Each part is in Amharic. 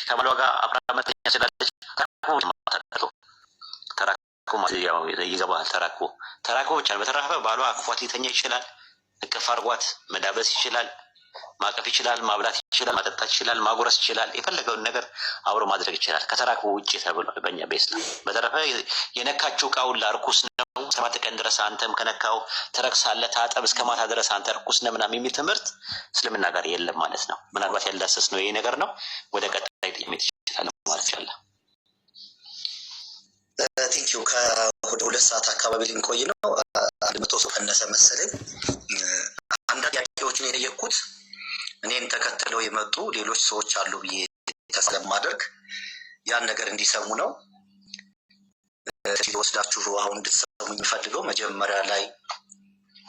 ከባሏ ጋር አብራ መተኛ ስላለች ተራክቦ ያው ይገባል። ተራክቦ ብቻ በተረፈ ባሏ አቅፏት ሊተኛ ይችላል። እቅፍ አድርጓት መዳበስ ይችላል። ማቀፍ ይችላል። ማብላት ይችላል። ማጠጣት ይችላል። ማጉረስ ይችላል። የፈለገውን ነገር አብሮ ማድረግ ይችላል። ከተራክቦ ውጭ ተብሏል በእኛ በኢስላም። በተረፈ የነካችው ዕቃውን ርኩስ ነው 7 ቀን ድረስ አንተም ከነካው ትረክሳለህ፣ ታጠብ እስከ ማታ ድረስ አንተ ርኩስ ነህ ምናምን የሚል ትምህርት እስልምና ጋር የለም ማለት ነው። ምናልባት ያልዳሰስ ነው ይሄ ነገር ነው። ወደ ቀጣይ ጥያቄ ይችላል ማለት ይችላል። ቲንኪው ከወደ 2 ሰዓት አካባቢ ልንቆይ ነው። 100 ሰው ቀነሰ መሰለኝ። አንዳንድ ጥያቄዎችን የጠየቅኩት እኔን ተከትለው የመጡ ሌሎች ሰዎች አሉ ብዬ ተስፋ ስለማደርግ ያን ነገር እንዲሰሙ ነው። ወስዳችሁ አሁን እንድትሰሙ የሚፈልገው መጀመሪያ ላይ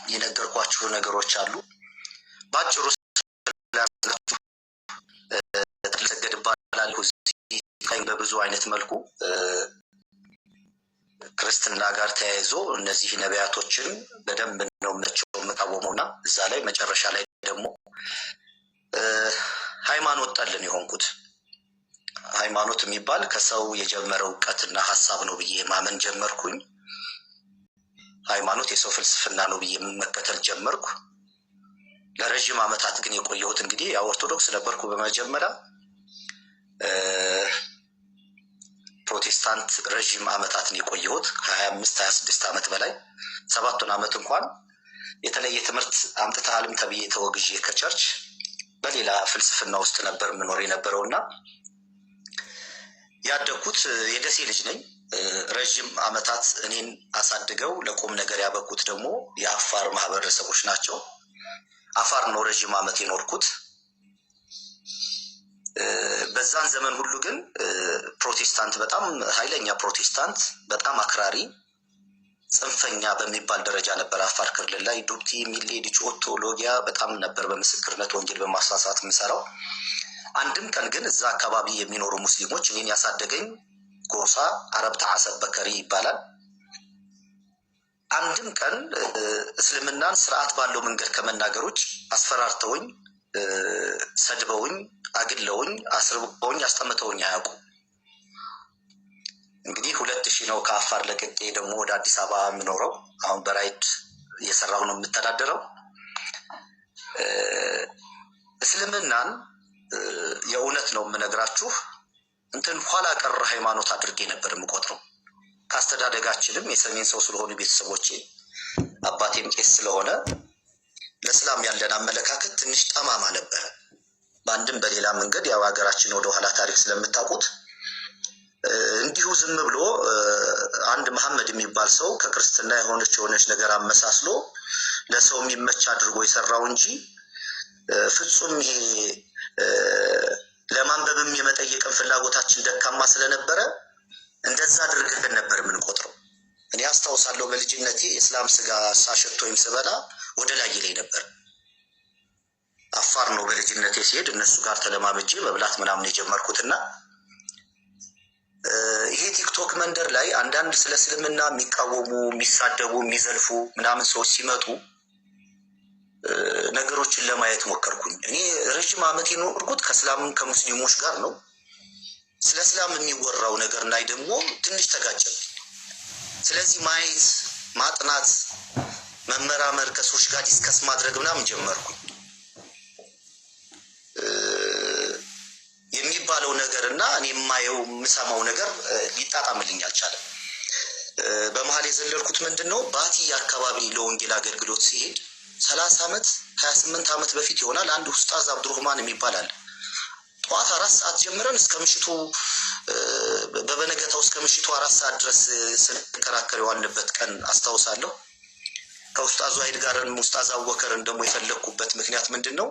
የነገርኳችሁ ነገሮች አሉ። ባጭሩ ሰገድ ባላልሁ በብዙ አይነት መልኩ ክርስትና ጋር ተያይዞ እነዚህ ነቢያቶችን በደንብ ነው የምቃወመውና እዛ ላይ መጨረሻ ላይ ደግሞ ሃይማኖት ጠልን የሆንኩት ሃይማኖት የሚባል ከሰው የጀመረው እውቀትና ሀሳብ ነው ብዬ ማመን ጀመርኩኝ። ሃይማኖት የሰው ፍልስፍና ነው ብዬ መከተል ጀመርኩ። ለረጅም ዓመታት ግን የቆየሁት እንግዲህ ያው ኦርቶዶክስ ነበርኩ በመጀመሪያ። ፕሮቴስታንት ረጅም ዓመታትን የቆየሁት 25-26 ዓመት በላይ 7 ዓመት እንኳን የተለየ ትምህርት አምጥተሃልም ተብዬ ተወግዤ ከቸርች በሌላ ፍልስፍና ውስጥ ነበር ምኖር የነበረውና ያደኩት የደሴ ልጅ ነኝ። ረጅም ዓመታት እኔን አሳድገው ለቁም ነገር ያበቁት ደግሞ የአፋር ማህበረሰቦች ናቸው። አፋር ነው ረጅም ዓመት የኖርኩት። በዛን ዘመን ሁሉ ግን ፕሮቴስታንት በጣም ኃይለኛ ፕሮቴስታንት፣ በጣም አክራሪ ጽንፈኛ በሚባል ደረጃ ነበር። አፋር ክልል ላይ ዱብቲ፣ ሚሌ፣ ዲቾቶ፣ ሎጊያ በጣም ነበር በምስክርነት ወንጌል በማስፋፋት የምሰራው። አንድም ቀን ግን እዛ አካባቢ የሚኖሩ ሙስሊሞች እኔን ያሳደገኝ ጎሳ አረብታ አሰብ በከሪ ይባላል። አንድም ቀን እስልምናን ስርዓት ባለው መንገድ ከመናገሮች አስፈራርተውኝ፣ ሰድበውኝ፣ አግለውኝ፣ አስርበውኝ፣ አስጠምተውኝ አያውቁ። እንግዲህ 2000 ነው ከአፋር ለቅቄ ደግሞ ወደ አዲስ አበባ የምኖረው። አሁን በራይድ እየሰራሁ ነው የምተዳደረው። እስልምናን የእውነት ነው የምነግራችሁ እንትን ኋላ ቀር ሃይማኖት አድርጌ ነበር የምቆጥረው። ካስተዳደጋችንም የሰሜን ሰው ስለሆኑ ቤተሰቦቼ አባቴም ቄስ ስለሆነ ለእስላም ያለን አመለካከት ትንሽ ጠማማ ነበር። በአንድም በሌላ መንገድ ያው ሀገራችን ወደ ኋላ ታሪክ ስለምታውቁት እንዲሁ ዝም ብሎ አንድ መሐመድ የሚባል ሰው ከክርስትና የሆነች ነገር አመሳስሎ ለሰው የሚመች አድርጎ የሰራው እንጂ ፍጹም ይሄ ለማንበብም የመጠየቅን ፍላጎታችን ደካማ ስለነበረ እንደዛ አድርገን ነበር የምንቆጥረው። እኔ አስታውሳለሁ በልጅነቴ የእስላም ስጋ ሳሸት ወይም ስበላ ወደ ላይ ይለኝ ነበር። አፋር ነው በልጅነቴ ሲሄድ እነሱ ጋር ተለማመጄ መብላት ምናምን የጀመርኩትና ይሄ ቲክቶክ መንደር ላይ አንዳንድ ስለ እስልምና የሚቃወሙ የሚሳደቡ የሚዘልፉ ምናምን ሰዎች ሲመጡ ነገሮችን ለማየት ሞከርኩኝ። እኔ ረጅም ዓመት የኖርኩት ከእስላም ከሙስሊሞች ጋር ነው። ስለ እስላም የሚወራው ነገር ላይ ደግሞ ትንሽ ተጋጨም። ስለዚህ ማየት፣ ማጥናት፣ መመራመር፣ ከሰዎች ጋር ዲስከስ ማድረግ ምናምን ጀመርኩኝ። የሚባለው ነገር እና እኔ የማየው የምሰማው ነገር ሊጣጣምልኝ አልቻለም። በመሀል የዘለልኩት ምንድነው ባቲ አካባቢ ለወንጌል አገልግሎት ሲሄድ 30 ዓመት 28 ዓመት በፊት ይሆናል አንድ ኡስታዝ አብዱርህማን የሚባል አለ። ጠዋት 4 ሰዓት ጀምረን እስከ ምሽቱ በበነገታው እስከ ምሽቱ 4 ሰዓት ድረስ ስንከራከር የዋልንበት ቀን አስታውሳለሁ። ከኡስታዙ አይድ ጋርም ኡስታዝ አወከርን ደግሞ የፈለኩበት ምክንያት ምንድነው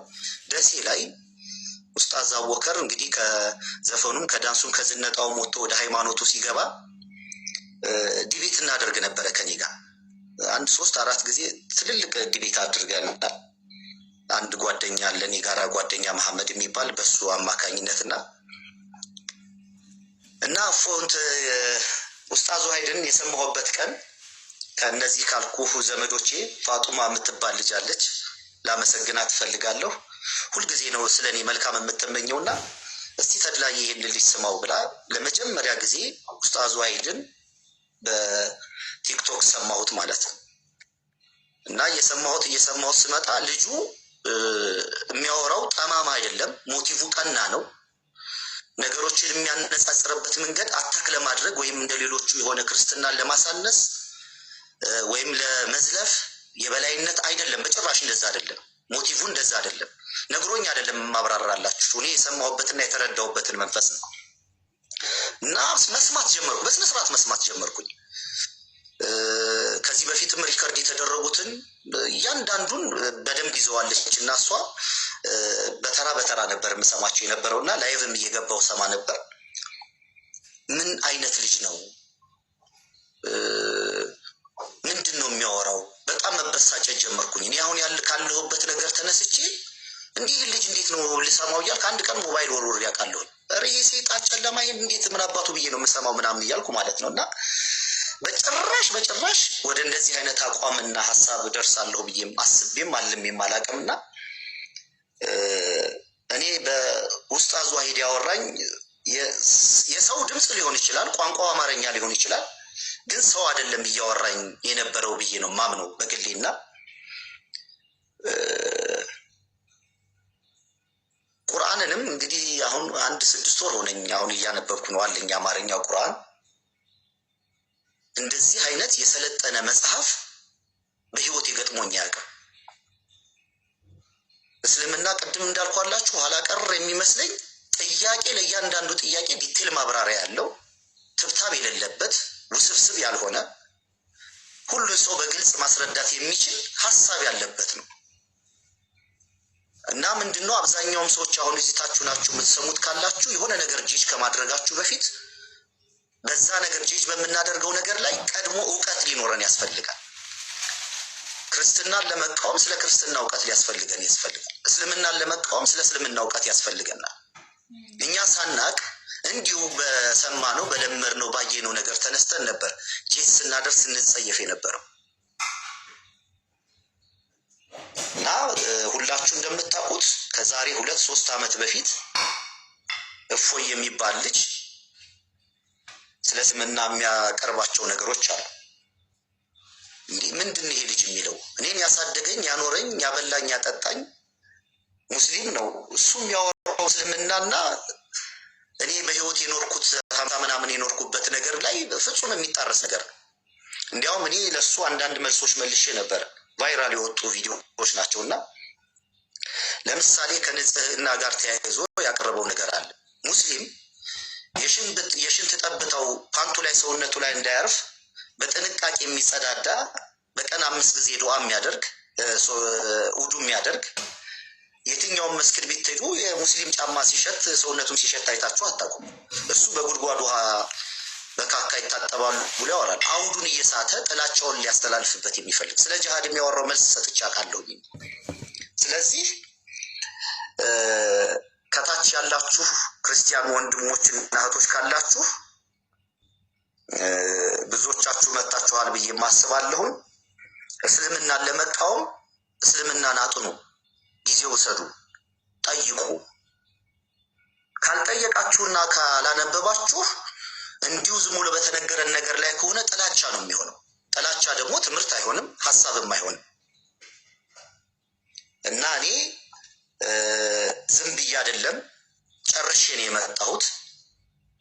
ደሴ ላይ ኡስታዝ አወከር እንግዲህ ከዘፈኑም ከዳንሱም ከዝነጣውም ወጥቶ ወደ ሃይማኖቱ ሲገባ ዲቤት እናደርግ ነበረ ከኔ ጋር። 1-3-4 ጊዜ ትልልቅ ዲቤት አድርገን አንድ ጓደኛ አለን የጋራ ጓደኛ መሐመድ የሚባል በሱ አማካኝነትና እና ፎንት ኡስታዙ አይድን የሰማሁበት ቀን ከነዚህ ካልኩ ዘመዶቼ ፋጡማ የምትባል ልጅ አለች። ላመሰግናት ፈልጋለሁ። ሁልጊዜ ነው ስለ እኔ መልካም የምትመኘውና እስቲ ተድላ ይሄን ልጅ ስማው ብላ ለመጀመሪያ ጊዜ ኡስታዝ ዋሂድን በቲክቶክ ሰማሁት ማለት ነው። እና እየሰማሁት ስመጣ ልጁ የሚያወራው ጠማማ አይደለም፣ ሞቲቭ ቀና ነው። ነገሮችን የሚያነጻጽርበት መንገድ አታክ ለማድረግ ወይም እንደ ሌሎቹ የሆነ ክርስትናን ለማሳነስ ወይም ለመዝለፍ የበላይነት አይደለም። በጭራሽ እንደዛ አይደለም። ሞቲቭ እንደዛ አይደለም። ነግሮኝ አይደለም ማብራራላችሁ። እኔ የሰማሁበትና የተረዳሁበትን መንፈስ ነው። እና መስማት ጀመርኩ፣ በስነ ስርዓት መስማት ጀመርኩኝ። ከዚህ በፊትም ሪከርድ የተደረጉትን እያንዳንዱን በደንብ ይዘዋለች እና እሷ በተራ በተራ ነበር የምሰማቸው የነበረው እና ላይቭም እየገባው ሰማ ነበር። ምን አይነት ልጅ ነው? ምንድን ነው የሚያወራው? በጣም መበሳጨት ጀመርኩኝ። እኔ አሁን ካለሁበት ነገር ተነስቼ እንዲህ ልጅ እንዴት ነው ልሰማው እያልኩ አንድ ቀን ሞባይል ወርወር ያውቃለሁ። ኧረ ይሄ ሴጣን ጨለማ እንዴት ምን አባቱ ብዬ ነው የምሰማው ምናምን እያልኩ ማለት ነው። እና በጭራሽ ወደ እንደዚህ አይነት አቋምና ሀሳብ ደርሳለሁ ብዬም አስቤም አልሜም አላውቅም። እና እኔ በኡስታዝ ዋሂድ ያወራኝ የሰው ድምፅ ሊሆን ይችላል፣ ቋንቋው አማርኛ ሊሆን ይችላል፣ ግን ሰው አይደለም እያወራኝ የነበረው ብዬ ነው ማምነው በግሌና ቁርአንንም እንግዲህ አሁን 6 ወር ሆነኝ አሁን እያነበብኩ ነው አለኝ አማርኛው ቁርአን። እንደዚህ አይነት የሰለጠነ መጽሐፍ በህይወት ገጥሞኝ አያውቅም። እስልምና ቅድም እንዳልኳላችሁ ኋላ ቀር የሚመስለኝ ጥያቄ ለእያንዳንዱ ጥያቄ ዲቴል ማብራሪያ ያለው ትብታብ የሌለበት ውስብስብ ያልሆነ ሁሉን ሰው በግልጽ ማስረዳት የሚችል ሀሳብ ያለበት ነው። እና ምንድነው አብዛኛውም ሰዎች አሁን እዚታችሁ ናችሁ የምትሰሙት ካላችሁ የሆነ ነገር ጂጅ ከማድረጋችሁ በፊት በዛ ነገር ጂጅ በምናደርገው ነገር ላይ ቀድሞ እውቀት ሊኖረን ያስፈልጋል። ክርስትናን ለመቃወም ስለ ክርስትና እውቀት ያስፈልጋል። እስልምናን ለመቃወም ስለ እስልምና እውቀት ያስፈልገናል። እኛ ሳናቅ እንዲሁ በሰማነው በለመድነው ባየነው ነገር ተነስተን ነበር ጂጅ ስናደርስ ስንጸየፍ የነበረው። እና ሁላችሁ እንደምታውቁት ከዛሬ 2-3 ዓመት በፊት እፎይ የሚባል ልጅ ስለ እስልምና የሚያቀርባቸው ነገሮች አሉ። እንዲህ ምንድን ይሄ ልጅ የሚለው እኔን ያሳደገኝ ያኖረኝ ያበላኝ ያጠጣኝ ሙስሊም ነው። እሱም ያወራው እስልምናና እኔ በህይወት የኖርኩት 50 ምናምን የኖርኩበት ነገር ላይ ፍጹም የሚጣረስ ነገር ነው። እንዲያውም እኔ ለሱ አንዳንድ መልሶች መልሼ ነበር። ቫይራል የወጡ ቪዲዮዎች ናቸውና ለምሳሌ ከንጽህና ጋር ተያይዞ ያቀረበው ነገር አለ። ሙስሊም የሽንት ጠብታው ፓንቱ ላይ ሰውነቱ ላይ እንዳያርፍ በጥንቃቄ የሚጸዳዳ በቀን 5 ጊዜ ዱዓ የሚያደርግ ውዱ የሚያደርግ የትኛውም መስጊድ ቢትሄዱ የሙስሊም ጫማ ሲሸት ሰውነቱም ሲሸት አይታችሁ አታውቁም። እሱ በጉድጓድ ውሃ በካካ ይታጠባሉ ብሎ ያወራል። አውዱን እየሳተ ጥላቻውን ሊያስተላልፍበት የሚፈልግ ስለ ጂሃድ የሚያወራው መልስ ሰጥቼ አውቃለሁ። ስለዚህ ከታች ያላችሁ ክርስቲያን ወንድሞችና እህቶች ካላችሁ ብዙዎቻችሁ መጣችኋል ብዬ ማስባለሁን። እስልምናን ለመቃወም እስልምናን አጥኑ፣ ጊዜ ውሰዱ፣ ጠይቁ። ካልጠየቃችሁና ካላነበባችሁ እንዲሁ ዝም ብሎ በተነገረን ነገር ላይ ከሆነ ጥላቻ ነው የሚሆነው። ጥላቻ ደግሞ ትምህርት አይሆንም፣ ሀሳብም አይሆንም። እና እኔ ዝም ብዬ አይደለም ጨርሼ ነው የመጣሁት።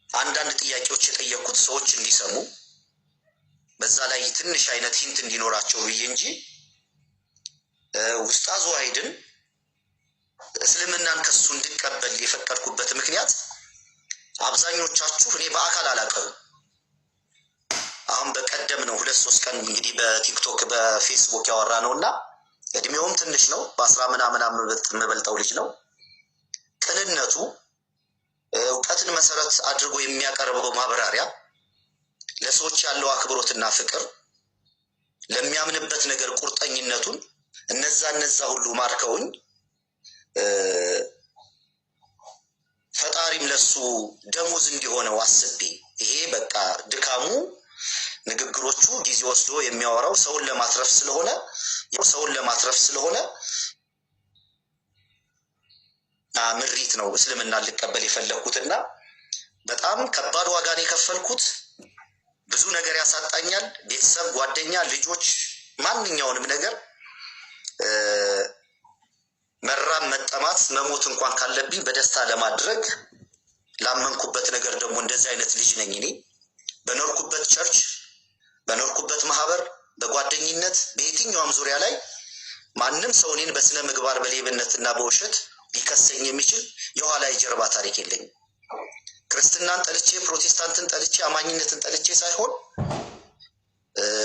አንዳንድ ጥያቄዎች የጠየቅኩት ሰዎች እንዲሰሙ በዛ ላይ ትንሽ አይነት ሂንት እንዲኖራቸው ብዬ እንጂ ኡስታዝ ዋሂድን እስልምናን ከሱ እንድቀበል የፈቀድኩበት ምክንያት አብዛኞቻችሁ እኔ በአካል አላውቅም። አሁን በቀደም ነው 2-3 ቀን እንግዲህ በቲክቶክ በፌስቡክ ያወራ ነውና እድሜውም ትንሽ ነው፣ በ10 ምናምን የምበልጠው ልጅ ነው። ቅንነቱ እውቀትን መሰረት አድርጎ የሚያቀርበው ማብራሪያ፣ ለሰዎች ያለው አክብሮትና ፍቅር፣ ለሚያምንበት ነገር ቁርጠኝነቱን እነዛ ሁሉ ማርከውኝ ፈጣሪም ለሱ ደሞዝ እንዲሆነው አስቤ ይሄ በቃ ድካሙ ንግግሮቹ ጊዜ ወስዶ የሚያወራው ሰውን ለማትረፍ ስለሆነ ምሪት ነው እስልምና ልቀበል የፈለግኩትና በጣም ከባድ ዋጋን የከፈልኩት ብዙ ነገር ያሳጣኛል። ቤተሰብ፣ ጓደኛ፣ ልጆች፣ ማንኛውንም ነገር መራም መጠማት መሞት እንኳን ካለብኝ በደስታ ለማድረግ ላመንኩበት ነገር ደግሞ እንደዚህ አይነት ልጅ ነኝ እኔ። በኖርኩበት ቸርች፣ በኖርኩበት ማህበር፣ በጓደኝነት በየትኛውም ዙሪያ ላይ ማንም ሰው እኔን በስነ ምግባር በሌብነትና በውሸት ሊከሰኝ የሚችል የኋላ የጀርባ ታሪክ የለኝም። ክርስትናን ጠልቼ፣ ፕሮቴስታንትን ጠልቼ፣ አማኝነትን ጠልቼ ሳይሆን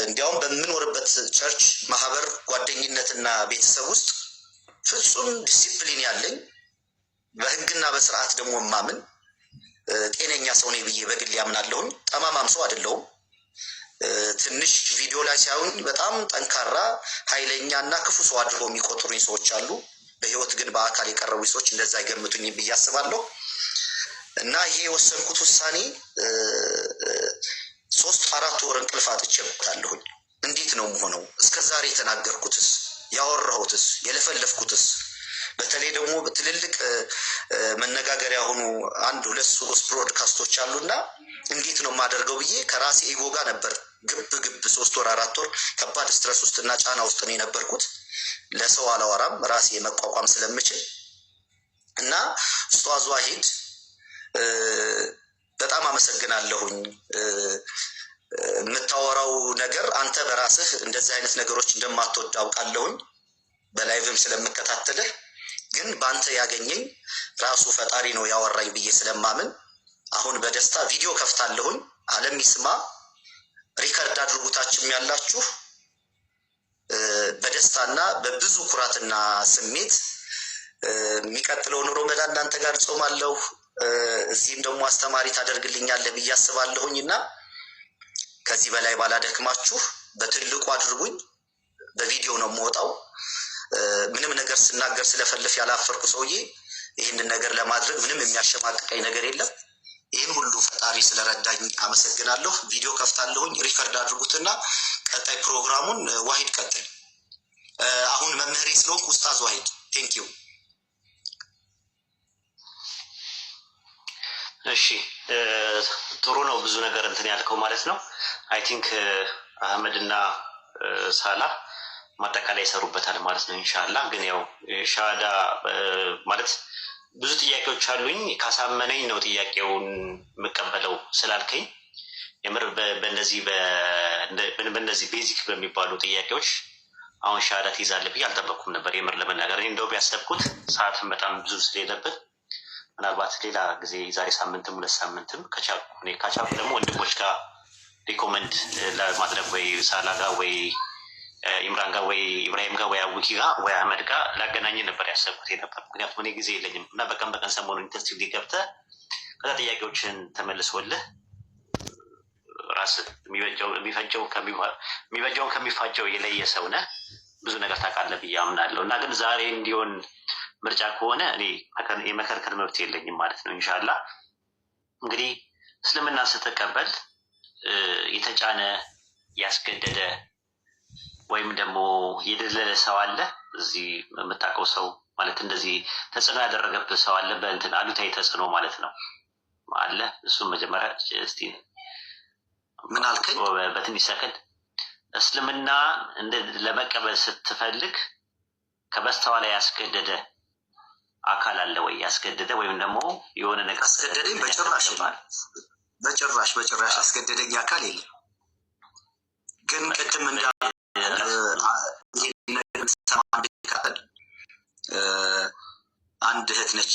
እንዲያውም በምኖርበት ቸርች፣ ማህበር፣ ጓደኝነትና ቤተሰብ ውስጥ ፍጹም ዲሲፕሊን ያለኝ በህግና በስርዓት ደግሞ ማምን ጤነኛ ሰው ነኝ ብዬ በግል ያምናለሁኝ። ጠማማም ሰው አይደለሁም። ትንሽ ቪዲዮ ላይ ሳይሆን በጣም ጠንካራ ኃይለኛ እና ክፉ ሰው አድርገው የሚቆጥሩኝ ሰዎች አሉ። በህይወት ግን በአካል የቀረቡ ሰዎች እንደዛ አይገምቱኝ ብዬ አስባለሁ። እና ይሄ የወሰንኩት ውሳኔ 3-4 ወር እንቅልፍ አጥቼበታለሁኝ። እንዴት ነው የምሆነው? እስከ ዛሬ የተናገርኩትስ፣ ያወራሁትስ፣ የለፈለፍኩትስ በተለይ ደግሞ ትልልቅ መነጋገሪያ የሆኑ 1፣ 2፣ 3 ብሮድካስቶች አሉና እንዴት ነው የማደርገው ብዬ ከራሴ ኢጎ ጋር ነበር ግብ 3 ወር 4 ወር ከባድ ስትረስ ውስጥና ጫና ውስጥ ነው የነበርኩት። ለሰው አላወራም ራሴ መቋቋም ስለምችል እና ኡስታዝ ዋሂድ በጣም አመሰግናለሁኝ። የምታወራው ነገር አንተ በራስህ እንደዚህ አይነት ነገሮች እንደማትወድ አውቃለሁኝ፣ በላይቭም ስለምከታተልህ። ግን በአንተ ያገኘኝ ራሱ ፈጣሪ ነው ያወራኝ ብዬ ስለማምን አሁን በደስታ ቪዲዮ ከፍታለሁኝ። ዓለም ይስማ፣ ሪከርድ አድርጉታችሁም ያላችሁ በደስታና በብዙ ኩራትና ስሜት የሚቀጥለውን ረመዳን እናንተ ጋር ጾማለሁ። እዚህም ደግሞ አስተማሪ ታደርግልኛለህ ብዬ አስባለሁኝ እና ከዚህ በላይ ባላደክማችሁ በትልቁ አድርጉኝ። በቪዲዮ ነው የምወጣው። ምንም ነገር ስናገር ስለፈልፍ ያላፈርኩ ሰውዬ ይህንን ነገር ለማድረግ ምንም የሚያሸማቅቀኝ ነገር የለም። ይህን ሁሉ ፈጣሪ ስለረዳኝ አመሰግናለሁ። ቪዲዮ ከፍታለሁኝ፣ ሪከርድ አድርጉትና ቀጣይ ፕሮግራሙን ዋሂድ ቀጥል። አሁን መምህሬ ስለሆንኩ ኡስታዝ ዋሂድ ቴንክ ዩ። እሺ ጥሩ ነው። ብዙ ነገር እንትን ያልከው ማለት ነው። አይ ቲንክ አህመድና ሳላህ ማጠቃላይ ይሰሩበታል ማለት ነው ኢንሻአላህ። ግን ያው ሻሃዳ ማለት ብዙ ጥያቄዎች አሉኝ። ካሳመነኝ ነው ጥያቄውን የምቀበለው ስላልከኝ የምር በእነዚህ ቤዚክ በሚባሉ ጥያቄዎች አሁን ሻሃዳ ትይዛለህ ብዬ አልጠበቅኩም ነበር የምር ለመናገር። እኔ እንደው ቢያሰብኩት ሰዓትም በጣም ብዙ ስለሌለብን ምናልባት ሌላ ጊዜ ዛሬ ሳምንትም 2 ሳምንትም ከቻልኩ ደግሞ ወንድሞች ጋር ሪኮመንድ ለማድረግ ወይ ሳላ ጋር ወይ ኢምራን ጋር ወይ ኢብራሂም ጋር ወይ አቡኪ ጋር ወይ አህመድ ጋር ላገናኝ ነበር ያሰብኩት ነበር። ምክንያቱም እኔ ጊዜ የለኝም እና በቀን ሰሞኑን ኢንተንሲቭሊ ገብተህ ከዛ ጥያቄዎችን ተመልሶልህ ራስህ የሚበጀውን ከሚፋጀው የለየ ሰው ነህ። ብዙ ነገር ታውቃለህ ብዬ አምናለሁ እና ግን ዛሬ እንዲሆን ምርጫ ከሆነ እኔ የመከልከል መብት የለኝም ማለት ነው ኢንሻአላህ። እንግዲህ እስልምና ስትቀበል የተጫነ ያስገደደ ወይም ደግሞ የደለለ ሰው አለ? እዚህ የምታውቀው ሰው ማለት እንደዚህ ተጽዕኖ ያደረገብህ ሰው አለ? በእንትን አሉታዊ ተጽዕኖ ማለት ነው አለ? እሱም መጀመሪያ እስቲ ምን አልከኝ? በትንሽ ሰከንድ እስልምና ለመቀበል ስትፈልግ ከበስተኋላ ያስገደደ አካል አለ ወይ? ያስገደደ ወይም ደግሞ የሆነ ነገር አስገደደኝ? በጭራሽ አስገደደኝ አካል የለም። ግን ቅድም አንድ እህት ነች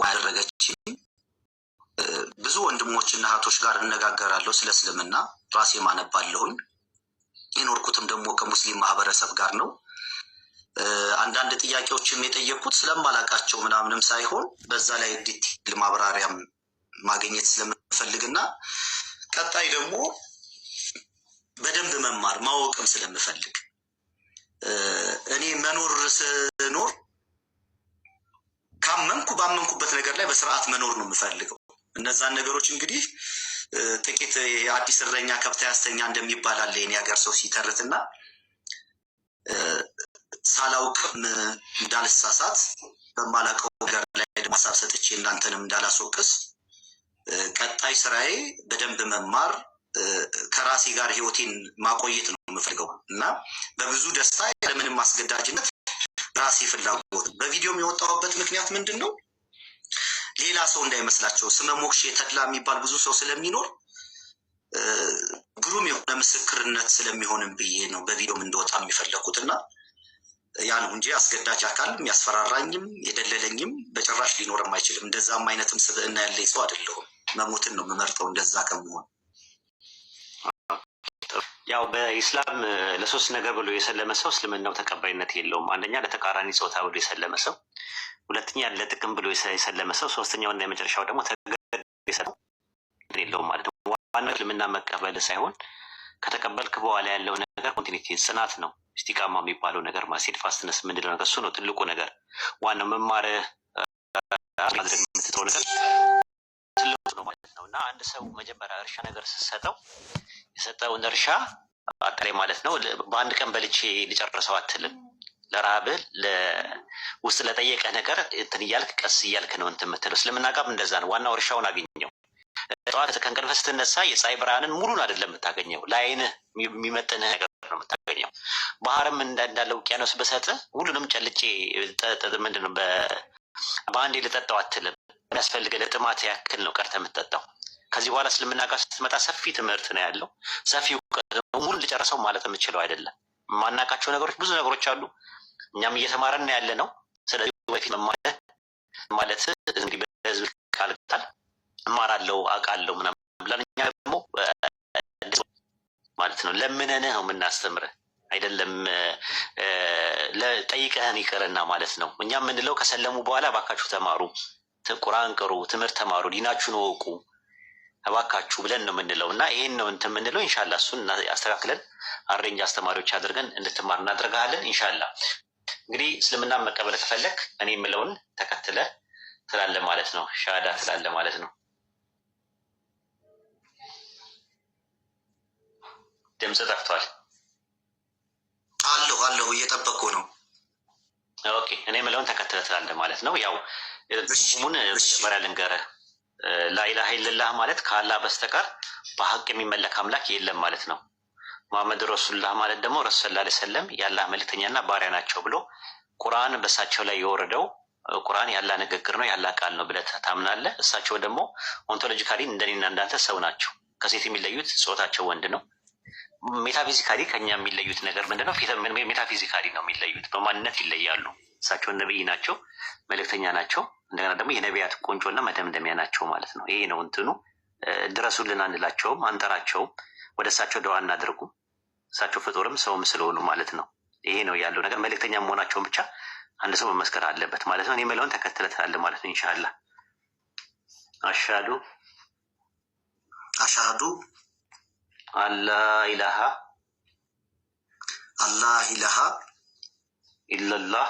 ያደረገች። ብዙ ወንድሞችና እህቶች ጋር እነጋገራለሁ ስለ እስልምና፣ ራሴ ማነባለሁኝ። የኖርኩትም ደግሞ ከሙስሊም ማህበረሰብ ጋር ነው። አንዳንድ ጥያቄዎችም የጠየቅኩት ስለማላቃቸው ምናምንም ሳይሆን በዛ ላይ ዲቴል ማብራሪያም ማግኘት ስለምፈልግና ቀጣይ ደግሞ በደንብ መማር ማወቅም ስለምፈልግ እኔ መኖር ስኖር ባመንኩበት ነገር ላይ በስርዓት መኖር ነው የምፈልገው። እነዛን ነገሮች እንግዲህ ጥቂት የአዲስ እረኛ ከብት ያስተኛ እንደሚባል አለ የኔ ሀገር ሰው ሲተርትና ሳላውቅም እንዳልሳሳት በማላውቀው ነገር ላይ ሀሳብ ሰጥቼ እናንተንም እንዳላስወቅስ ቀጣይ ስራዬ በደንብ መማር ከራሴ ጋር ህይወቴን ማቆየት ነው የምፈልገው እና በብዙ ደስታ ያለምንም ማስገዳጅነት ራሴ ፍላጎት በቪዲዮም የወጣሁበት ምክንያት ምንድን ነው? ሌላ ሰው እንዳይመስላቸው ስመ ሞክሼ ተድላ የሚባል ብዙ ሰው ስለሚኖር ግሩም የሆነ ምስክርነት ስለሚሆንም ብዬ ነው በቪዲዮም እንደወጣ የሚፈለኩት እና ያ ነው እንጂ አስገዳጅ አካል የሚያስፈራራኝም የደለለኝም በጭራሽ ሊኖርም አይችልም። እንደዛም አይነትም ስብዕና ያለኝ ሰው አይደለሁም። መሞትን ነው የምመርጠው እንደዛ ከመሆን። ያው በኢስላም ለሶስት ነገር ብሎ የሰለመ ሰው እስልምናው ተቀባይነት የለውም። አንደኛ ለተቃራኒ ጾታ ብሎ የሰለመ ሰው፣ ሁለተኛ ለጥቅም ብሎ የሰለመ ሰው፣ ሶስተኛው እና የመጨረሻው ደግሞ ተገዶ የሰለመ የለውም ማለት ነው። ዋናው እስልምና መቀበል ሳይሆን ከተቀበልክ በኋላ ያለው ነገር ኮንቲኒቲ ጽናት ነው። ኢስቲቃማ የሚባለው ነገር ማሴድ ፋስትነስ የምንለው ነገር እሱ ነው ትልቁ ነገር። ዋናው መማር ማድረግ የምትተው ነገር ትልቁ ነው ማለት ነው። እና አንድ ሰው መጀመሪያ እርሻ ነገር ስትሰጠው የሰጠውን እርሻ አጠሬ ማለት ነው በአንድ ቀን በልቼ ልጨርሰው አትልም። ለራብህ ውስጥ ለጠየቀ ነገር እንትን እያልክ ቀስ እያልክ ነው እንትን የምትለው። እስልምና ጋር እንደዛ ነው። ዋናው እርሻውን አገኘው። ጠዋት ከእንቅልፍህ ስትነሳ የፀሐይ ብርሃንን ሙሉን አይደለም የምታገኘው፣ ለአይንህ የሚመጥንህ ነገር ነው የምታገኘው። ባህርም እንዳለ ውቅያኖስ በሰጥህ ሁሉንም ጨልጬ ምንድነው በአንዴ ልጠጣው አትልም። የሚያስፈልገ ለጥማት ያክል ነው ቀርተህ የምትጠጣው። ከዚህ በኋላ እስልምና ጋር ስትመጣ ሰፊ ትምህርት ነው ያለው። ሰፊ እውቀት ሙሉ ልጨርሰው ማለት የምችለው አይደለም። የማናውቃቸው ነገሮች ብዙ ነገሮች አሉ። እኛም እየተማረን ያለ ነው። ስለዚህ በፊት ማለት እንግዲህ በህዝብ ቃል እማራለሁ አውቃለሁ ምናምን ብለን እኛ ደግሞ ማለት ነው ለምነንህ ነው የምናስተምርህ አይደለም ለጠይቀህን ይቅርና ማለት ነው። እኛ የምንለው ከሰለሙ በኋላ እባካችሁ ተማሩ፣ ቁርአን ቅሩ፣ ትምህርት ተማሩ፣ ዲናችሁን እወቁ እባካችሁ ብለን ነው የምንለው እና ይሄን ነው እንትን የምንለው። ኢንሻላህ እሱን አስተካክለን አሬንጅ አስተማሪዎች አድርገን እንድትማር እናደርጋለን ኢንሻላህ። እንግዲህ እስልምናን መቀበል ከፈለክ እኔ የምለውን ተከትለ ትላለ ማለት ነው። ሻሃዳ ትላለ ማለት ነው። ድምፅ ጠፍቷል። አለሁ እየጠበቅኩ ነው። ኦኬ እኔ የምለውን ተከትለ ትላለ ማለት ነው። ያው ሙን መጀመሪያ ልንገርህ፣ ላኢላሃ ኢለላህ ማለት ከአላህ በስተቀር በሀቅ የሚመለክ አምላክ የለም ማለት ነው። መሐመድ ረሱሉላህ ማለት ደግሞ ረሱል ሰለላሁ ዐለይሂ ወሰለም የአላህ መልእክተኛና ባሪያ ናቸው ብሎ ቁርአን በእሳቸው ላይ የወረደው ቁርአን ያላህ ንግግር ነው ያላህ ቃል ነው ብለህ ታምናለህ። እሳቸው ደግሞ ኦንቶሎጂካሊ እንደኔና እንዳንተ ሰው ናቸው። ከሴት የሚለዩት ጾታቸው ወንድ ነው። ሜታፊዚካሊ ከኛ የሚለዩት ነገር ምንድነው? ሜታፊዚካሊ ነው የሚለዩት፣ በማንነት ይለያሉ። እሳቸው ነብይ ናቸው፣ መልእክተኛ ናቸው። እንደገና ደግሞ የነቢያት ቁንጮና መደምደሚያ ናቸው ማለት ነው። ይሄ ነው እንትኑ። ድረሱልን አንላቸውም፣ አንጠራቸውም። ወደ እሳቸው ደዋ እናድርጉ። እሳቸው ፍጡርም ሰውም ስለሆኑ ማለት ነው። ይሄ ነው ያለው ነገር። መልእክተኛ መሆናቸውን ብቻ አንድ ሰው መመስከር አለበት ማለት ነው። እኔ የምለውን ተከትለ ትላለህ ማለት ነው ኢንሻአላህ። አሽሃዱ አላ ኢላሃ ኢለላህ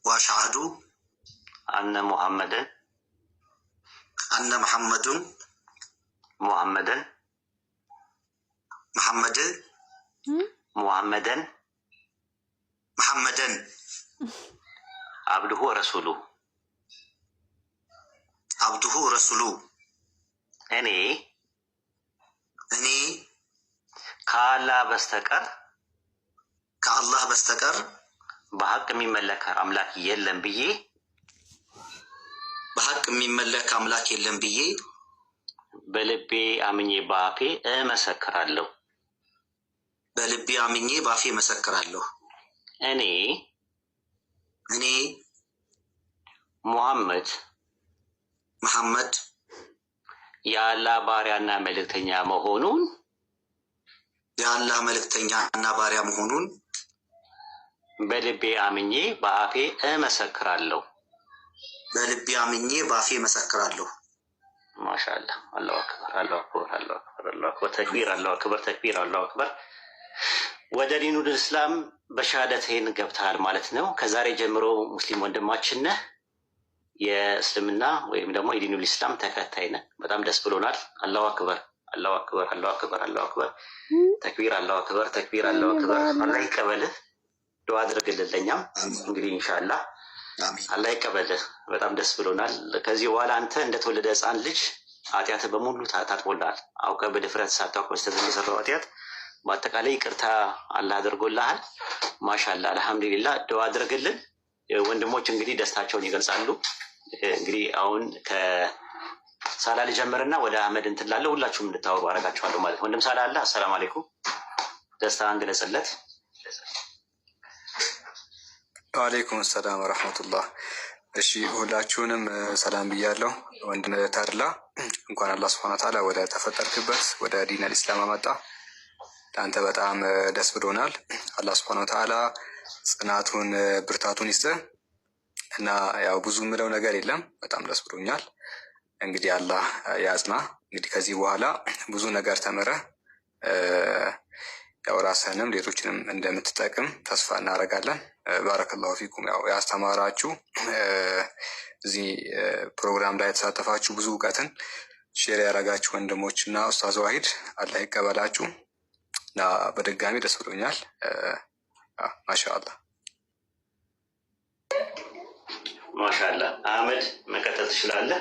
ወአሽሃዱ አነ ሙሐመደን አብዱሁ ወረሱሉ እኔ ከአላህ በስተቀር በሀቅ የሚመለክ አምላክ የለም ብዬ በልቤ አምኜ በአፌ እመሰክራለሁ። እኔ ሙሐመድ የአላህ ባሪያና መልእክተኛ መሆኑን በልቤ አምኜ በአፌ እመሰክራለሁ። ማሻአላህ። አላሁ አክበር፣ አላሁ አክበር፣ አላሁ አክበር፣ አላሁ አክበር፣ ተክቢር፣ አላሁ አክበር፣ ተክቢር፣ አላሁ አክበር። ወደ ዲኑል እስላም በሻሃደተይን ገብተሃል ማለት ነው። ከዛሬ ጀምሮ ሙስሊም ወንድማችን ነህ። የእስልምና ወይም ደግሞ የዲኑል ኢስላም ተከታይ ነህ። በጣም ደስ ብሎናል። አላሁ አክበር፣ አላሁ አክበር፣ አላሁ አክበር፣ አላሁ አክበር። ተክቢር አላሁ አክበር፣ ተክቢር አላሁ አክበር። አላህ ይቀበልህ። ዱዓ አድርግልን ለኛም እንግዲህ ኢንሻአላህ አላህ ይቀበልህ። በጣም ደስ ብሎናል። ከዚህ በኋላ አንተ እንደተወለደ ህፃን ልጅ ኃጢአት በሙሉ ታጥቦልሃል። አውቀህ በድፍረት ሳታውቅ በስተት የሰራው ኃጢአት በአጠቃላይ ይቅርታ አላህ አድርጎልሃል። ማሻአላህ አልሐምዱሊላህ። ዱዓ አድርግልን። ወንድሞች እንግዲህ ደስታቸውን ይገልጻሉ። እንግዲህ አሁን ከሳላ ልጀምርና ወደ አህመድ እንትን ላለ ሁላችሁም እንድታወሩ አደርጋችኋለሁ ማለት ነው። ወንድም ሳላ አለ። አሰላሙ አለይኩም። ደስታን ግለጽለት። ወአለይኩም ሰላም ወረሕመቱላህ። እሺ ሁላችሁንም ሰላም ብያለሁ። ወንድም ተድላ እንኳን አላህ ሱብሓነሁ ወተዓላ ወደ ተፈጠርክበት ወደ ዲን አልኢስላም አመጣ። ለአንተ በጣም ደስ ብሎናል። አላህ ሱብሓነሁ ወተዓላ ጽናቱን ብርታቱን ይስጥህ እና ያው ብዙ የምለው ነገር የለም። በጣም ደስ ብሎኛል። እንግዲህ አላህ ያጽና። እንግዲህ ከዚህ በኋላ ብዙ ነገር ተምረህ ያው ራስህንም ሌሎችንም እንደምትጠቅም ተስፋ እናደርጋለን። ባረከላሁ ፊኩም። ያው ያስተማራችሁ እዚህ ፕሮግራም ላይ የተሳተፋችሁ ብዙ እውቀትን ሼር ያደረጋችሁ ወንድሞች እና ኡስታዝ ዋሂድ አላህ ይቀበላችሁ እና በድጋሚ ደስ ብሎኛል። ማሻአላህ ማሻአላህ። አህመድ መቀጠል ትችላለህ።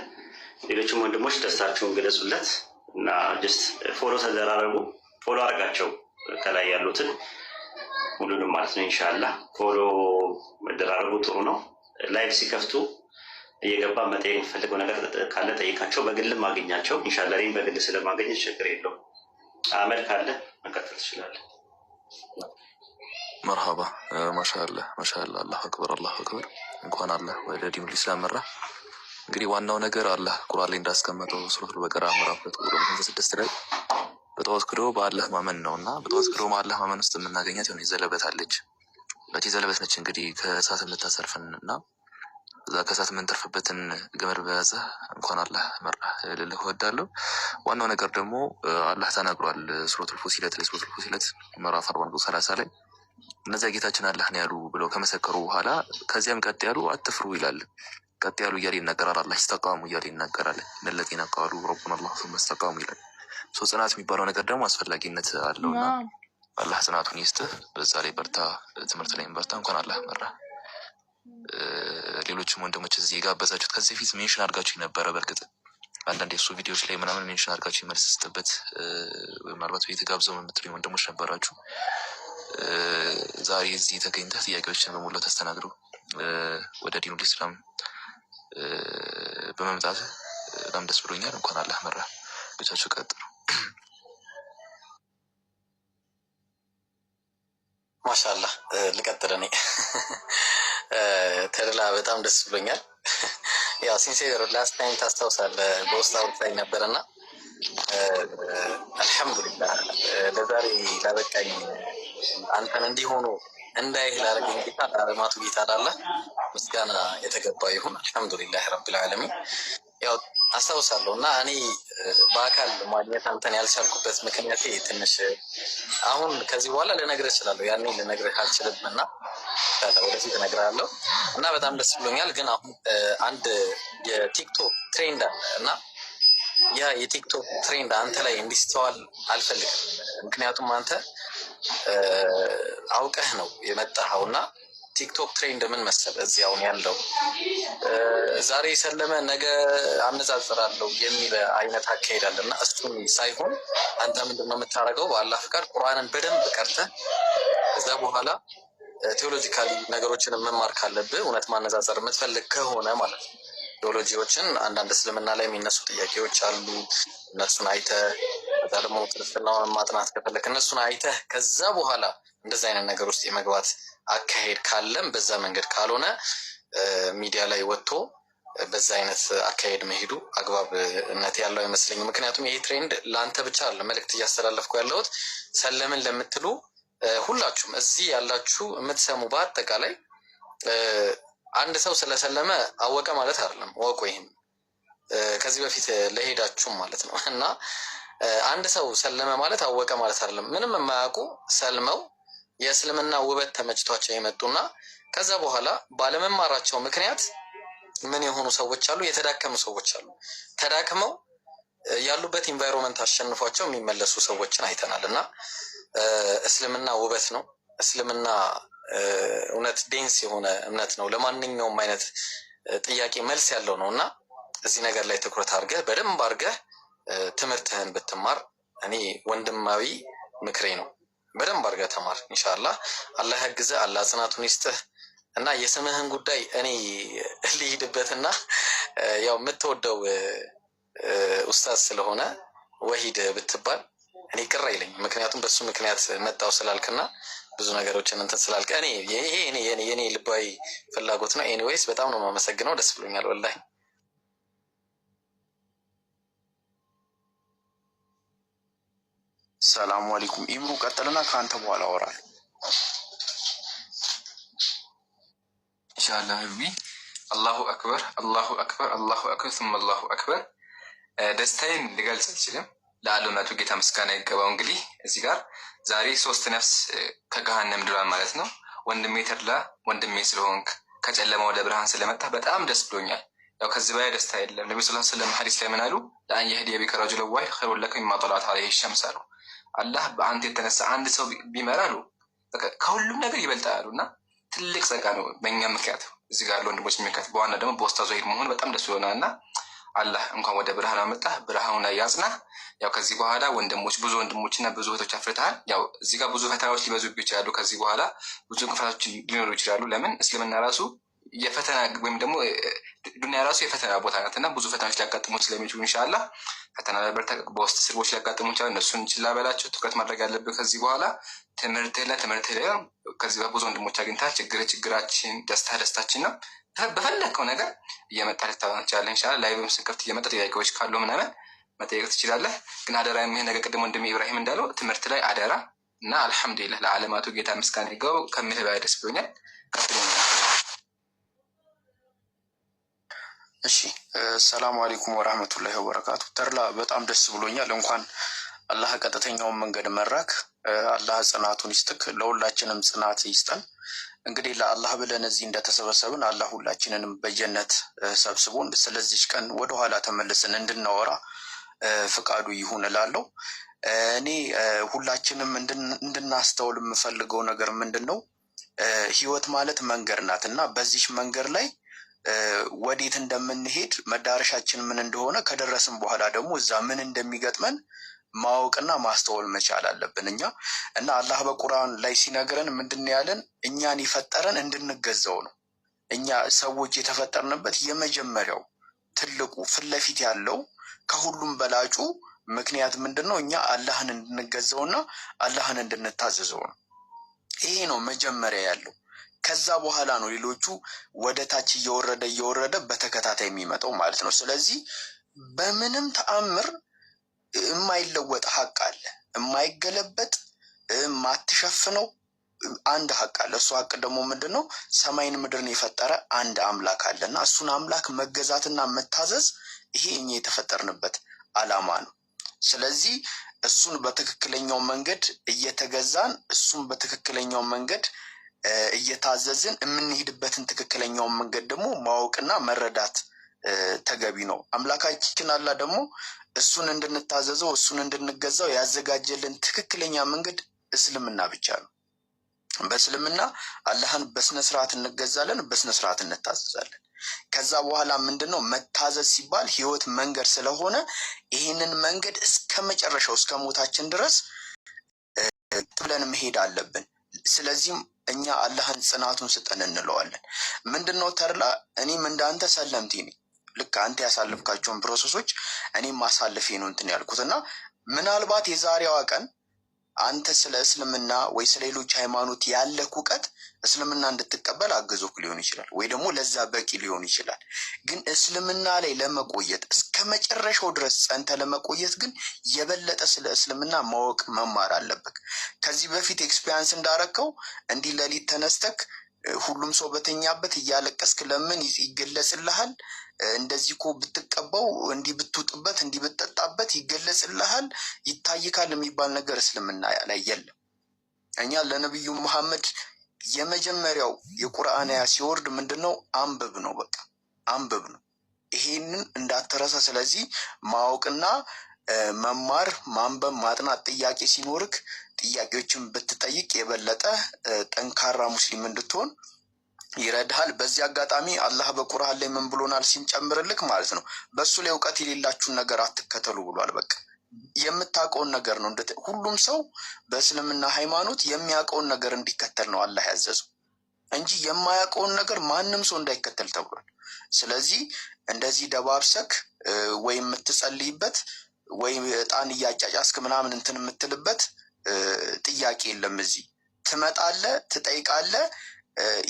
ሌሎችም ወንድሞች ደስታችሁን ግለጹለት እና ጀስት ፎሎ ተደራረጉ። ፎሎ አድርጋቸው ከላይ ያሉትን ሁሉንም ማለት ነው። ኢንሻአላህ ፎሎ መደራረጉ ጥሩ ነው። ላይቭ ሲከፍቱ እየገባ መጠየቅ የሚፈልገው ነገር ካለ ጠይቃቸው፣ በግልም ማግኛቸው። ኢንሻአላህ እኔም በግል ስለማገኘት ችግር የለውም። አህመድ ካለ መቀጠል ትችላለህ። መርሃባ ማሻአላህ ማሻአላህ። አላሁ አክበር አላሁ አክበር። እንኳን አላህ ወደ ዲኑል ኢስላም መራ። እንግዲህ ዋናው ነገር አላህ ቁርአን ላይ እንዳስቀመጠው ሱረቱል በቀራ ምዕራፍ 2:6 ላይ በተወክዶ በአላህ ማመን ነው እና በተወክዶ በአላህ ማመን ውስጥ የምናገኛት የሆነ ዘለበት አለች። በቲ ዘለበት ነች እንግዲህ ከእሳት የምታሰርፈን እና እዛ ከእሳት የምንተርፍበትን ገመድ በያዘ እንኳን አላህ መራ ልልህ እወዳለሁ። ዋናው ነገር ደግሞ አላህ ተናግሯል ሱረቱል ፉሲለት ላይ ሱረቱል ፉሲለት ምዕራፍ 40:30 ላይ እነዚያ ጌታችን አላህ ነው ያሉ ብለው ከመሰከሩ በኋላ ከዚያም ቀጥ ያሉ አትፍሩ ይላል። ቀጥ ያሉ እያለ ይናገራል። አላህ ይስተቃሙ እያለ ይናገራል። እነለዚነ ቃሉ ረቡና አላህ ሱመ እስተቃሙ ይላል። ጽናት የሚባለው ነገር ደግሞ አስፈላጊነት አለውና አላህ ጽናቱን ይስጥህ። በዛ ላይ በርታ፣ ትምህርት ላይ በርታ። እንኳን አላህ መራ። ሌሎችም ወንድሞች እዚህ የጋበዛችሁት ከዚህ በፊት ሜንሽን አድርጋችሁ ነበረ። በእርግጥ አንዳንድ የሱ ቪዲዮዎች ላይ ምናምን ሜንሽን አድርጋችሁ መልስ ስጥበት ወይ ምናልባት ቤት ጋብዘው የምትሉኝ ወንድሞች ነበራችሁ። ዛሬ እዚህ ተገኝተህ ጥያቄዎችን በሙሉ ተስተናግዱ ወደ ዲኑል ኢስላም በመምጣት በጣም ደስ ብሎኛል። እንኳን አላህ መራ። ብቻችሁ ቀጥሉ። ማሻአላህ ልቀጥል እኔ ተድላ በጣም ደስ ብሎኛል። ያው ሲንሴር ላስት ታይም ታስታውሳለህ በውስጥ አውርታኝ ነበርና አልሐምዱሊላህ ለዛሬ ላበቃኝ አንተን እንዲሆኑ እንዳይህ ላደረገኝ ጌታ ለዓለማቱ ጌታ ላለ ምስጋና የተገባ ይሁን። አልሐምዱሊላህ ረብል ዓለሚን። ያው አስታውሳለሁ እና እኔ በአካል ማግኘት አንተን ያልቻልኩበት ምክንያት ትንሽ አሁን ከዚህ በኋላ ልነግርህ እችላለሁ፣ ያኔ ልነግርህ አልችልም እና ወደፊት እነግርሃለሁ እና በጣም ደስ ብሎኛል። ግን አሁን አንድ የቲክቶክ ትሬንድ አለ እና ያ የቲክቶክ ትሬንድ አንተ ላይ እንዲስተዋል አልፈልግም። ምክንያቱም አንተ አውቀህ ነው የመጣኸው እና ቲክቶክ ትሬንድ ምን መሰለህ እዚህ አሁን ያለው ዛሬ ሰለመ ነገ አነጻጽራለሁ የሚል አይነት አካሄድ አለ እና እሱን ሳይሆን አንተ ምንድነው የምታደርገው? በአላህ ፍቃድ ቁርአንን በደንብ ቀርተህ ከዛ በኋላ ቴዎሎጂካሊ ነገሮችን መማር ካለብህ እውነት ማነጻጸር የምትፈልግ ከሆነ ማለት ነው ቴዎሎጂዎችን አንዳንድ እስልምና ላይ የሚነሱ ጥያቄዎች አሉ። እነሱን አይተህ ከዛ ደግሞ ክርስትናውን ማጥናት ከፈለክ እነሱን አይተህ ከዛ በኋላ እንደዛ አይነት ነገር ውስጥ የመግባት አካሄድ ካለም በዛ መንገድ ካልሆነ ሚዲያ ላይ ወጥቶ በዛ አይነት አካሄድ መሄዱ አግባብነት ያለው አይመስለኝም። ምክንያቱም ይሄ ትሬንድ ለአንተ ብቻ አለ መልእክት እያስተላለፍኩ ያለሁት ሰለምን ለምትሉ ሁላችሁም እዚህ ያላችሁ የምትሰሙ በአጠቃላይ አንድ ሰው ስለሰለመ አወቀ ማለት አይደለም። ወቁ ይሄን ከዚህ በፊት ለሄዳችሁም ማለት ነው እና አንድ ሰው ሰለመ ማለት አወቀ ማለት አይደለም። ምንም የማያውቁ ሰልመው የእስልምና ውበት ተመችቷቸው የመጡና ከዛ በኋላ ባለመማራቸው ምክንያት ምን የሆኑ ሰዎች አሉ? የተዳከሙ ሰዎች አሉ። ተዳክመው ያሉበት ኢንቫይሮንመንት አሸንፏቸው የሚመለሱ ሰዎችን አይተናል። እና እስልምና ውበት ነው። እስልምና እውነት ዴንስ የሆነ እምነት ነው። ለማንኛውም አይነት ጥያቄ መልስ ያለው ነው እና እዚህ ነገር ላይ ትኩረት አድርገህ በደንብ አድርገህ ትምህርትህን ብትማር እኔ ወንድማዊ ምክሬ ነው። በደንብ አድርገህ ተማር። ኢንሻአላህ አላህ ያግዝህ፣ አላህ ጽናቱን ይስጥህ እና የስምህን ጉዳይ እኔ ልሂድበትና ያው የምትወደው ኡስታዝ ስለሆነ ወሂድ ብትባል እኔ ቅር አይለኝ። ምክንያቱም በሱ ምክንያት መጣው ስላልክና ብዙ ነገሮችን እንትን ስላልክ ይሄ የኔ ልባዊ ፍላጎት ነው። ኤኒዌይስ በጣም ነው የማመሰግነው። ደስ ብሎኛል ወላሂ። ሰላሙ አለይኩም። ኢምሩ ቀጥልና ከአንተ በኋላ አወራለሁ ኢንሻአላህ። ህዝቢ አላሁ አክበር፣ አላሁ አክበር፣ አላሁ አክበር ثم አላሁ አክበር። ደስታዬን ልገልጽ አልችልም። ለዓለማቱ ጌታ ምስጋና ይገባው። እንግዲህ እዚህ ጋር ዛሬ 3 ነፍስ ከገሃነም ድሏል ማለት ነው። ወንድሜ ተድላ ወንድሜ ስለሆንክ ከጨለማ ወደ ብርሃን ስለመጣ በጣም ደስ ብሎኛል። ያው ከዚህ በላይ ደስታ የለም። ነብዩ ሰለላሁ ዐለይሂ ወሰለም ሐዲስ ላይ ምን አሉ? ለአን የህዲየ ቢከ ረጁለን ዋሂድ ኸይሩን ለከ ሚማ ጠለዐት ዐለይሂ ሸምስ አሉ። አላህ በአንተ የተነሳ አንድ ሰው ቢመራ አሉ ከሁሉም ነገር ይበልጣል አሉ እና ትልቅ ጸጋ ነው በእኛ ምክንያት እዚህ ጋር ወንድሞች ምክንያት በዋና ደግሞ በኡስታዝ ወሂድ መሆን በጣም ደስ ይሆናል እና አላህ እንኳን ወደ ብርሃን አመጣ፣ ብርሃኑን ላይ ያጽና። ያው ከዚህ በኋላ ወንድሞች ብዙ ወንድሞችና ብዙ እህቶች አፍርተሃል። ያው እዚህ ጋር ብዙ ፈተናዎች ሊበዙብህ ይችላሉ። ከዚህ በኋላ ብዙ እንቅፋቶች ሊኖሩ ይችላሉ። ለምን እስልምና ራሱ የፈተና ወይም ደግሞ ዱንያ ራሱ የፈተና ቦታ ናት እና ብዙ ፈተናዎች ሊያጋጥሙ ስለሚችሉ ኢንሻአላህ ፈተና ላይ በርታ። በውስጥ ስርቦች ሊያጋጥሙ ይችላሉ። እነሱን ችላ በላቸው። ትኩረት ማድረግ ያለብህ ከዚህ በኋላ ትምህርት ላይ ከዚህ በኋላ ብዙ ወንድሞች አግኝተሃል። ችግራችን፣ ደስታችን ነው። በፈለግከው ነገር እየመጣ ልታወራ ትችላለህ። ኢንሻአላህ ላይቭም ስንከፍት እየመጣ ጥያቄዎች ካሉ ምናምን መጠየቅ ትችላለህ። ግን አደራ የሚሄድ ነገር ቅድም ወንድሜ ኢብራሂም እንዳለው ትምህርት ላይ አደራ እና አልሐምዱሊላህ ለዓለማቱ ጌታ ምስጋና ይገባው። ከምልህ በላይ ደስ ብሎኛል። እሺ፣ ሰላሙ አለይኩም ወራህመቱላሂ ወበረካቱ። ተድላ በጣም ደስ ብሎኛል። እንኳን አላህ ቀጥተኛውን መንገድ መራክ። አላህ ጽናቱን ይስጥክ፣ ለሁላችንም ጽናት ይስጠን። እንግዲህ ለአላህ ብለን እዚህ እንደተሰበሰብን አላህ ሁላችንንም በጀነት ሰብስቦን ስለዚች ቀን ወደኋላ ተመልሰን እንድናወራ ፍቃዱ ይሁን እላለሁ። እኔ ሁላችንም እንድናስተውል የምፈልገው ነገር ምንድን ነው? ህይወት ማለት መንገድ ናት እና በዚች መንገድ ላይ ወዴት እንደምንሄድ መዳረሻችን ምን እንደሆነ ከደረስን በኋላ ደግሞ እዛ ምን እንደሚገጥመን ማወቅና ማስተዋል መቻል አለብን እኛ እና አላህ በቁርአን ላይ ሲነግረን ምንድን ያለን? እኛን የፈጠረን እንድንገዛው ነው። እኛ ሰዎች የተፈጠርንበት የመጀመሪያው ትልቁ ፊት ለፊት ያለው ከሁሉም በላጩ ምክንያት ምንድን ነው? እኛ አላህን እንድንገዛውና አላህን እንድንታዘዘው ነው። ይሄ ነው መጀመሪያ ያለው። ከዛ በኋላ ነው ሌሎቹ ወደ ታች እየወረደ በተከታታይ የሚመጣው ማለት ነው። ስለዚህ በምንም ተአምር የማይለወጥ ሀቅ አለ፣ የማይገለበጥ የማትሸፍነው አንድ ሀቅ አለ። እሱ ሀቅ ደግሞ ምንድን ነው? ሰማይን ምድርን የፈጠረ አንድ አምላክ አለ እና እሱን አምላክ መገዛትና መታዘዝ ይሄ እኛ የተፈጠርንበት አላማ ነው። ስለዚህ እሱን በትክክለኛው መንገድ እየተገዛን እሱን በትክክለኛው መንገድ እየታዘዝን የምንሄድበትን ትክክለኛውን መንገድ ደግሞ ማወቅና መረዳት ተገቢ ነው። አምላካችን አላህ ደግሞ እሱን እንድንታዘዘው እሱን እንድንገዛው ያዘጋጀልን ትክክለኛ መንገድ እስልምና ብቻ ነው። በእስልምና አላህን በስነስርዓት እንገዛለን፣ በስነስርዓት እንታዘዛለን። ከዛ በኋላ ምንድን ነው መታዘዝ ሲባል ህይወት መንገድ ስለሆነ ይህንን መንገድ እስከ መጨረሻው እስከ ሞታችን ድረስ ብለን መሄድ አለብን። ስለዚህም እኛ አላህን ጽናቱን ስጠን እንለዋለን። ምንድን ነው ተድላ፣ እኔም እንዳንተ ሰለምቴ ነኝ። ልክ አንተ ያሳልፍካቸውን ፕሮሰሶች እኔም ማሳለፌ ነው እንትን ያልኩት እና ምናልባት የዛሬዋ ቀን አንተ ስለ እስልምና ወይ ስለ ሌሎች ሃይማኖት ያለህ እውቀት እስልምና እንድትቀበል አግዞክ ሊሆን ይችላል፣ ወይ ደግሞ ለዛ በቂ ሊሆን ይችላል። ግን እስልምና ላይ ለመቆየት እስከ መጨረሻው ድረስ ጸንተ ለመቆየት ግን የበለጠ ስለ እስልምና ማወቅ መማር አለብክ። ከዚህ በፊት ኤክስፒሪያንስ እንዳረከው እንዲህ ሌሊት ተነስተክ ሁሉም ሰው በተኛበት እያለቀስክ ለምን ይገለጽልሃል? እንደዚህ እኮ ብትቀባው እንዲህ ብትውጥበት እንዲህ ብትጠጣበት ይገለጽልሃል ይታይካል የሚባል ነገር እስልምና ላይ የለም። እኛ ለነብዩ መሐመድ የመጀመሪያው የቁርአን አያ ሲወርድ ምንድነው? አንብብ ነው። በቃ አንብብ ነው። ይሄንን እንዳትረሳ። ስለዚህ ማወቅና መማር፣ ማንበብ፣ ማጥናት ጥያቄ ሲኖርክ ጥያቄዎችን ብትጠይቅ የበለጠ ጠንካራ ሙስሊም እንድትሆን ይረዳሃል። በዚህ አጋጣሚ አላህ በቁርአን ላይ ምን ብሎናል ሲንጨምርልክ ማለት ነው፣ በሱ ላይ እውቀት የሌላችሁን ነገር አትከተሉ ብሏል። በቃ የምታውቀውን ነገር ነው። ሁሉም ሰው በእስልምና ሃይማኖት የሚያውቀውን ነገር እንዲከተል ነው አላህ ያዘዘው እንጂ የማያውቀውን ነገር ማንም ሰው እንዳይከተል ተብሏል። ስለዚህ እንደዚህ ደባብሰክ ወይም የምትጸልይበት ወይም ዕጣን እያጫጫስክ ምናምን እንትን የምትልበት ጥያቄ የለም። እዚህ ትመጣለህ፣ ትጠይቃለህ።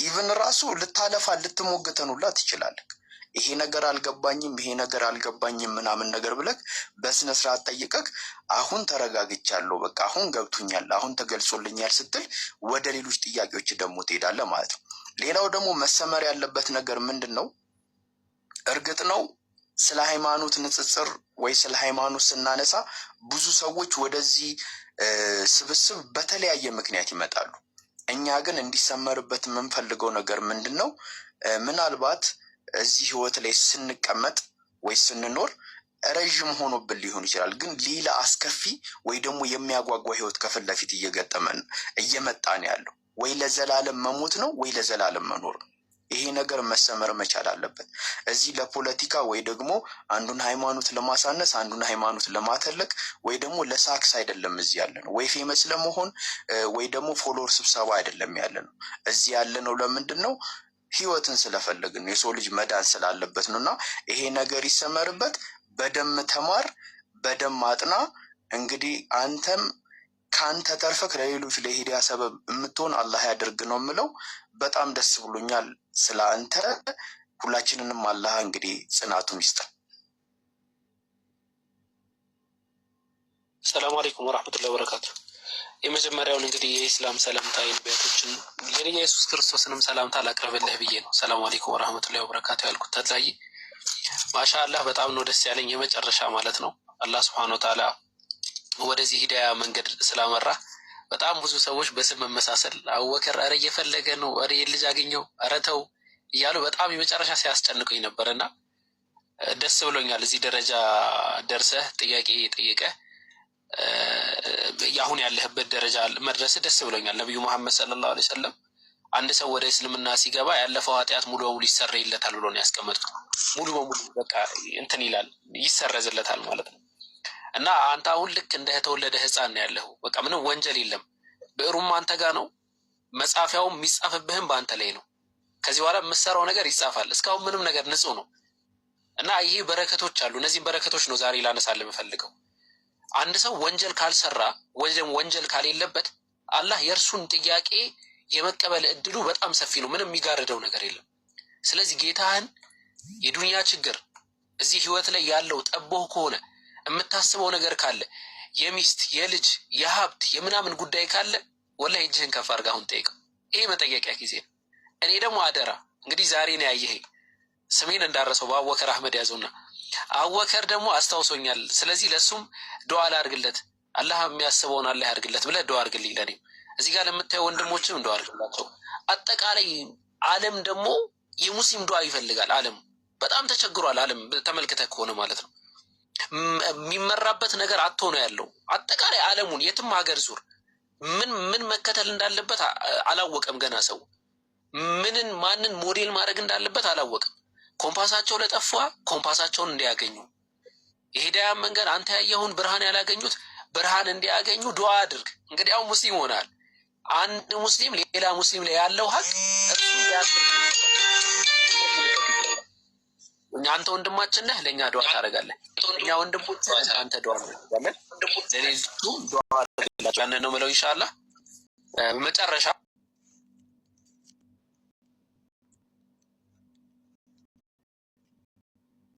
ኢቭን ራሱ ልታለፋ ልትሞግተን ሁላ ትችላለህ። ይሄ ነገር አልገባኝም፣ ይሄ ነገር አልገባኝም ምናምን ነገር ብለክ በስነ ስርዓት ጠይቀክ አሁን ተረጋግቻለሁ፣ በቃ አሁን ገብቶኛል፣ አሁን ተገልጾልኛል ስትል ወደ ሌሎች ጥያቄዎች ደግሞ ትሄዳለህ ማለት ነው። ሌላው ደግሞ መሰመር ያለበት ነገር ምንድን ነው? እርግጥ ነው ስለ ሃይማኖት ንጽጽር ወይ ስለ ሃይማኖት ስናነሳ ብዙ ሰዎች ወደዚህ ስብስብ በተለያየ ምክንያት ይመጣሉ። እኛ ግን እንዲሰመርበት የምንፈልገው ነገር ምንድን ነው? ምናልባት እዚህ ህይወት ላይ ስንቀመጥ ወይ ስንኖር ረዥም ሆኖብን ሊሆን ይችላል። ግን ሌላ አስከፊ ወይ ደግሞ የሚያጓጓ ህይወት ከፊት ለፊት እየመጣ ነው ያለው። ወይ ለዘላለም መሞት ነው ወይ ለዘላለም መኖር ነው። ይሄ ነገር መሰመር መቻል አለበት። እዚህ ለፖለቲካ ወይ ደግሞ አንዱን ሃይማኖት ለማሳነስ አንዱን ሃይማኖት ለማተለቅ ወይ ደግሞ ለሳክስ አይደለም እዚህ ያለ ነው። ወይ ፌመስ ለመሆን ወይ ደግሞ ፎሎወር ስብሰባ አይደለም ያለ ነው። እዚህ ያለ ነው ለምንድን ነው? ህይወትን ስለፈለግን ነው። የሰው ልጅ መዳን ስላለበት ነው። እና ይሄ ነገር ይሰመርበት። በደም ተማር፣ በደም አጥና። እንግዲህ አንተም ከአንተ ተርፈክ ለሌሎች ለሂዳያ ሰበብ የምትሆን አላህ ያደርግ ነው የምለው። በጣም ደስ ብሎኛል ስለ አንተ። ሁላችንንም አላህ እንግዲህ ጽናቱን ይስጠን። ሰላም አለይኩም ወራህመቱላሂ ወበረካቱ። የመጀመሪያውን እንግዲህ የኢስላም ሰላምታ የነቢያቶችን የኢየሱስ ክርስቶስንም ሰላምታ ላቅርብልህ ብዬ ነው ሰላም አለይኩም ወራህመቱላሂ ወበረካቱ ያልኩት። ተድላይ ማሻአላህ በጣም ነው ደስ ያለኝ። የመጨረሻ ማለት ነው አላህ ሱብሓነሁ ወተዓላ ወደዚህ ሂዳያ መንገድ ስላመራ በጣም ብዙ ሰዎች በስም መመሳሰል አወከር አረ እየፈለገ ነው አረ የልጅ አገኘው አረ ተው እያሉ በጣም የመጨረሻ ሲያስጨንቁኝ ነበርና ደስ ብሎኛል። እዚህ ደረጃ ደርሰህ ጥያቄ ጠይቀህ ያሁን ያለህበት ደረጃ መድረስ ደስ ብሎኛል። ነብዩ መሐመድ ሰለላሁ ዐለይሂ ወሰለም አንድ ሰው ወደ እስልምና ሲገባ ያለፈው ኃጢአት ሙሉ በሙሉ ይሰረይለታል ብሎ ነው ያስቀመጡት። ሙሉ በሙሉ በቃ እንትን ይላል ይሰረዝለታል ማለት ነው። እና አንተ አሁን ልክ እንደ ተወለደ ህፃን ነው ያለው። በቃ ምንም ወንጀል የለም። ብዕሩም አንተ ጋር ነው፣ መጻፊያውም የሚጻፍብህም በአንተ ላይ ነው። ከዚህ በኋላ የምትሰራው ነገር ይጻፋል። እስካሁን ምንም ነገር ንጹህ ነው። እና ይሄ በረከቶች አሉ። እነዚህም በረከቶች ነው ዛሬ ላነሳልህ የምፈልገው። አንድ ሰው ወንጀል ካልሰራ ወንጀል ካሌለበት አላህ የእርሱን ጥያቄ የመቀበል እድሉ በጣም ሰፊ ነው። ምንም የሚጋርደው ነገር የለም። ስለዚህ ጌታህን የዱንያ ችግር እዚህ ህይወት ላይ ያለው ጠቦህ ከሆነ የምታስበው ነገር ካለ የሚስት የልጅ የሀብት የምናምን ጉዳይ ካለ ወላሂ እጅህን ከፍ አድርገህ አሁን ጠይቀው። ይሄ መጠየቂያ ጊዜ ነው። እኔ ደግሞ አደራ እንግዲህ ዛሬ ነው ያየኸኝ፣ ስሜን እንዳረሰው በአቡበከር አህመድ ያዘውና አቡበከር ደግሞ አስታውሶኛል። ስለዚህ ለሱም ዱዓ ላድርግለት፣ አላህ የሚያስበውን አላህ ያድርግለት ብለህ ዱዓ አድርግልኝ። ለኔ እዚህ ጋር ለምታየው ወንድሞችም ዱዓ አድርግላቸው። አጠቃላይ ዓለም ደግሞ የሙስሊም ዱዓ ይፈልጋል። ዓለም በጣም ተቸግሯል። ዓለም ተመልክተህ ከሆነ ማለት ነው የሚመራበት ነገር አጥቶ ነው ያለው። አጠቃላይ ዓለሙን የትም ሀገር ዙር ምን መከተል እንዳለበት አላወቀም። ገና ሰው ማንን ሞዴል ማድረግ እንዳለበት አላወቀም። ኮምፓሳቸው ለጠፋ ኮምፓሳቸውን እንዲያገኙ የሂዳያ መንገድ አንተ ያየውን ብርሃን ያላገኙት ብርሃን እንዲያገኙ ዱዓ አድርግ። እንግዲህ አሁን ሙስሊም ሆናል። አንድ ሙስሊም ሌላ ሙስሊም ላይ ያለው ሀቅ አንተ ወንድማችን ነህ፣ ለእኛ ዱዓ ታደርጋለህ። እኛ ወንድሞች አንተ ዱዓ ታደርጋለህ። ለሌሎቹም ዱዓ ታደርጋለህ። ያንን ነው የምለው ኢንሻአላህ። መጨረሻ